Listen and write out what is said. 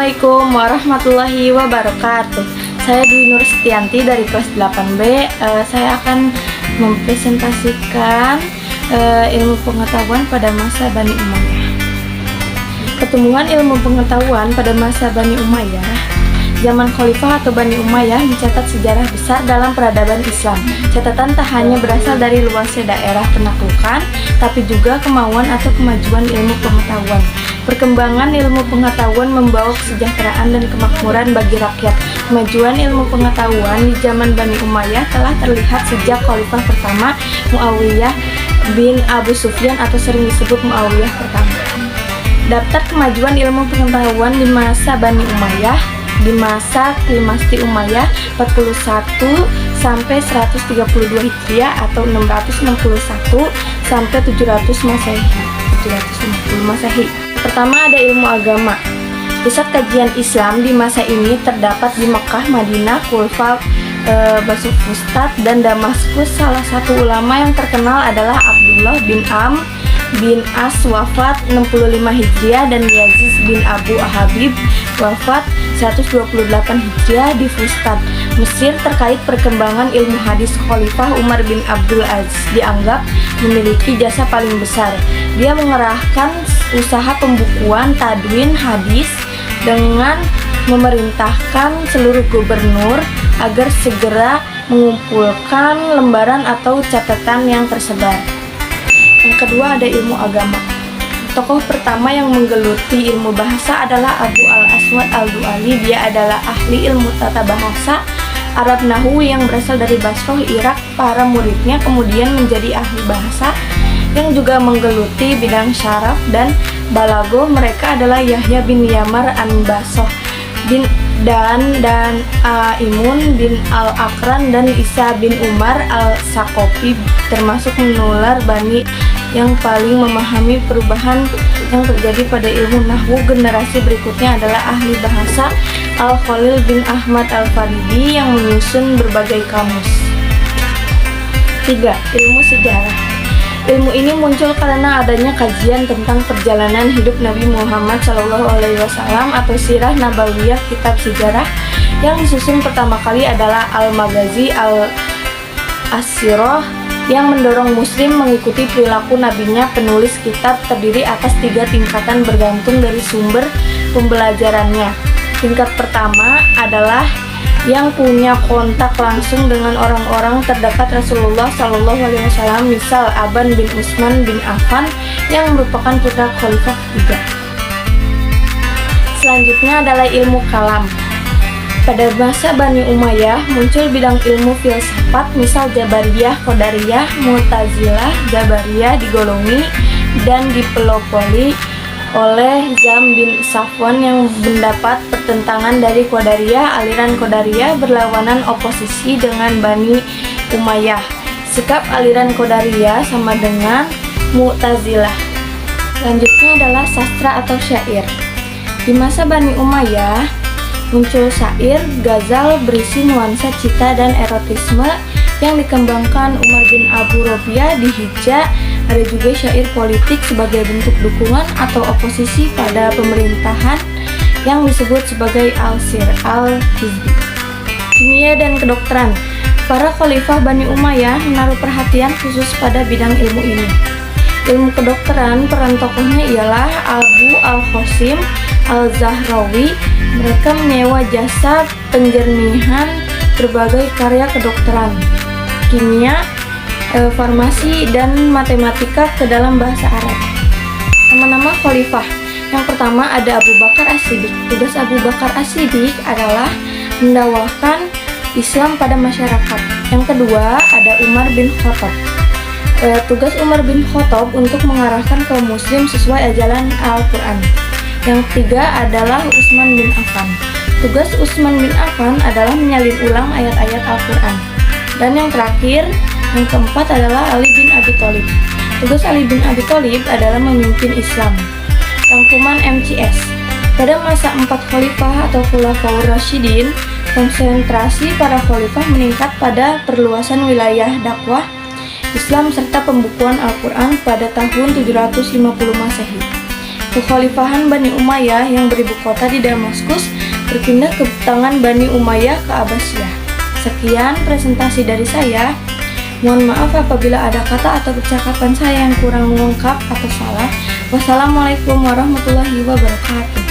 Assalamualaikum warahmatullahi wabarakatuh. Saya Dwi Nur Setianti dari kelas 8B. Saya akan mempresentasikan ilmu pengetahuan pada masa Bani Umayyah. Pertumbuhan ilmu pengetahuan pada masa Bani Umayyah. Zaman Khalifah atau Bani Umayyah mencatat sejarah besar dalam peradaban Islam. Catatan tak hanya berasal dari luasnya daerah penaklukan, tapi juga kemauan atau kemajuan ilmu pengetahuan. Perkembangan ilmu pengetahuan membawa kesejahteraan dan kemakmuran bagi rakyat. Kemajuan ilmu pengetahuan di zaman Bani Umayyah telah terlihat sejak Khalifah pertama Muawiyah bin Abu Sufyan atau sering disebut Muawiyah pertama. Daftar kemajuan ilmu pengetahuan di masa Bani Umayyah. Di masa Dinasti Umayyah 41 sampai 132 Hijriah atau 661 sampai 700 Masehi. 750 Masehi. Pertama ada ilmu agama. Pusat kajian Islam di masa ini terdapat di Mekah, Madinah, Kufa, Basufustat, dan Damaskus. Salah satu ulama yang terkenal adalah Abdullah bin Amr bin As wafat 65 Hijriah dan Yazid bin Abu Habib wafat 128 Hijriah di Fustat, Mesir. Terkait perkembangan ilmu hadis, Khalifah Umar bin Abdul Aziz dianggap memiliki jasa paling besar. Dia mengerahkan usaha pembukuan tadwin hadis dengan memerintahkan seluruh gubernur agar segera mengumpulkan lembaran atau catatan yang tersebar. Yang kedua ada ilmu agama. Tokoh pertama yang menggeluti ilmu bahasa adalah Abu Al-Aswad Al-Du'ali. Dia adalah ahli ilmu tata bahasa Arab Nahwu yang berasal dari Basrah, Irak. Para muridnya kemudian menjadi ahli bahasa yang juga menggeluti bidang syaraf dan balaghah. Mereka adalah Yahya bin Yamar An-Basoh bin dan Imun bin Al-Akran dan Isa bin Umar Al-Sakofi, termasuk menular Bani yang paling memahami perubahan yang terjadi pada ilmu nahwu. Generasi berikutnya adalah ahli bahasa Al-Khalil bin Ahmad Al-Faridi yang menyusun berbagai kamus. 3. Ilmu sejarah. Ilmu ini muncul karena adanya kajian tentang perjalanan hidup Nabi Muhammad SAW atau Sirah Nabawiyah, kitab sejarah yang disusun pertama kali adalah Al-Maghazi Al-Asirah yang mendorong muslim mengikuti perilaku nabinya. Penulis kitab terdiri atas 3 tingkatan bergantung dari sumber pembelajarannya. Tingkat pertama adalah yang punya kontak langsung dengan orang-orang terdekat Rasulullah SAW, misal Aban bin Utsman bin Affan yang merupakan putra Khalifah ketiga. Selanjutnya adalah ilmu kalam. Pada masa Bani Umayyah muncul bidang ilmu filsafat, misal Jabariyah, Qadariyah, Mu'tazilah. Jabariyah digolongi dan dipelopori oleh Zam bin Safwan yang mendapat pertentangan dari Qadariyah. Aliran Qadariyah berlawanan oposisi dengan Bani Umayyah. Sikap aliran Qadariyah sama dengan Mu'tazilah. Selanjutnya adalah sastra atau syair. Di masa Bani Umayyah muncul syair, ghazal berisi nuansa cinta dan erotisme yang dikembangkan Umar bin Abu Robiah di Hijaz. Ada juga syair politik sebagai bentuk dukungan atau oposisi pada pemerintahan yang disebut sebagai al-sir al-hizbi. Kimia dan kedokteran. Para khalifah Bani Umayyah menaruh perhatian khusus pada bidang ilmu ini. Ilmu kedokteran, peran tokohnya ialah Abu Al-Qasim Al-Zahrawi. Mereka menyewa jasa penjernihan berbagai karya kedokteran, kimia, farmasi, dan matematika ke dalam bahasa Arab. Nama-nama khalifah. Yang pertama ada Abu Bakar As-Siddiq. Tugas Abu Bakar As-Siddiq adalah mendakwahkan Islam pada masyarakat. Yang kedua ada Umar bin Khattab. Tugas Umar bin Khattab untuk mengarahkan kaum muslim sesuai ajaran Al-Quran. Yang ketiga adalah Utsman bin Affan. Tugas Utsman bin Affan adalah menyalin ulang ayat-ayat Al-Quran. Dan yang terakhir, yang keempat adalah Ali bin Abi Thalib. Tugas Ali bin Abi Thalib adalah memimpin Islam. Rangkuman MCS. Pada masa 4 khalifah atau Khulafaur Rasyidin, konsentrasi para khalifah meningkat pada perluasan wilayah dakwah Islam serta pembukuan Al-Quran pada tahun 750 Masehi. Kekhalifahan Bani Umayyah yang beribu kota di Damaskus berpindah ke tangan Bani Umayyah ke Abbasiyah. Sekian presentasi dari saya. Mohon maaf apabila ada kata atau percakapan saya yang kurang lengkap atau salah. Wassalamualaikum warahmatullahi wabarakatuh.